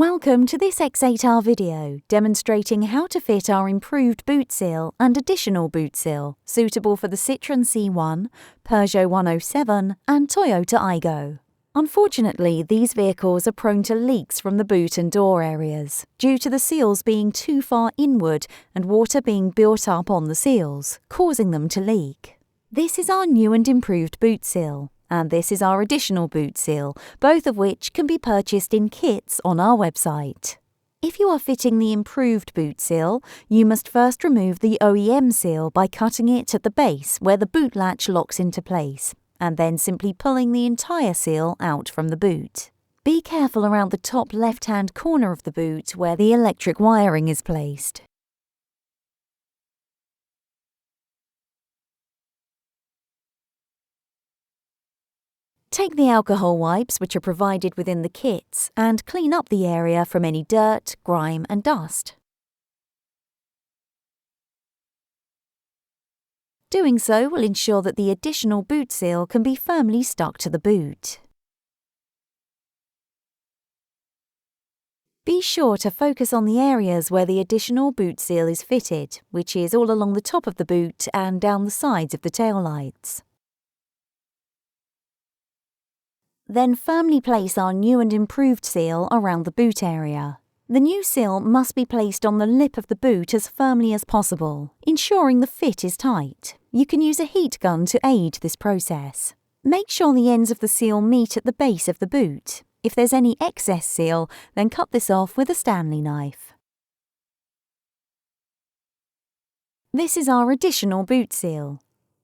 Welcome to this X8R video demonstrating how to fit our improved boot seal and additional boot seal suitable for the Citroen C1, Peugeot 107 and Toyota AYGO. Unfortunately, these vehicles are prone to leaks from the boot and door areas due to the seals being too far inward and water being built up on the seals, causing them to leak. This is our new and improved boot seal. And this is our additional boot seal, both of which can be purchased in kits on our website. If you are fitting the improved boot seal, you must first remove the OEM seal by cutting it at the base where the boot latch locks into place, and then simply pulling the entire seal out from the boot. Be careful around the top left-hand corner of the boot where the electric wiring is placed. Take the alcohol wipes which are provided within the kits and clean up the area from any dirt, grime and dust. Doing so will ensure that the additional boot seal can be firmly stuck to the boot. Be sure to focus on the areas where the additional boot seal is fitted, which is all along the top of the boot and down the sides of the taillights. Then firmly place our new and improved seal around the boot area. The new seal must be placed on the lip of the boot as firmly as possible, ensuring the fit is tight. You can use a heat gun to aid this process. Make sure the ends of the seal meet at the base of the boot. If there's any excess seal, then cut this off with a Stanley knife. This is our additional boot seal.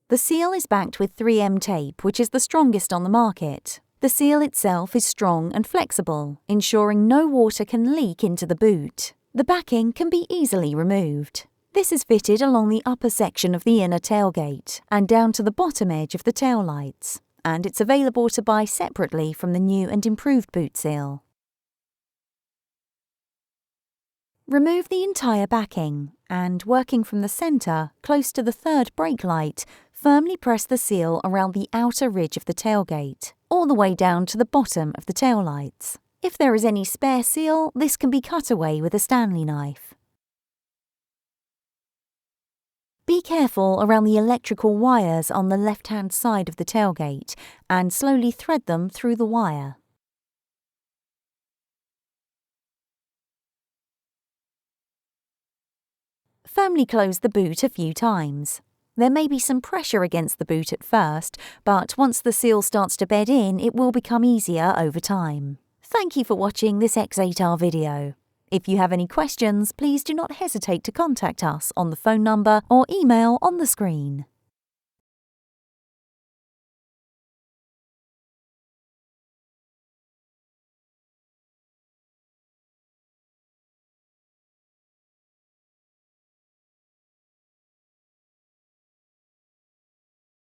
The seal is backed with 3M tape, which is the strongest on the market. The seal itself is strong and flexible, ensuring no water can leak into the boot. The backing can be easily removed. This is fitted along the upper section of the inner tailgate and down to the bottom edge of the taillights, and it's available to buy separately from the new and improved boot seal. Remove the entire backing and, working from the centre, close to the third brake light, firmly press the seal around the outer ridge of the tailgate, all the way down to the bottom of the taillights. If there is any spare seal, this can be cut away with a Stanley knife. Be careful around the electrical wires on the left-hand side of the tailgate and slowly thread them through the wire. Firmly close the boot a few times. There may be some pressure against the boot at first, but once the seal starts to bed in, it will become easier over time. Thank you for watching this X8R video. If you have any questions, please do not hesitate to contact us on the phone number or email on the screen.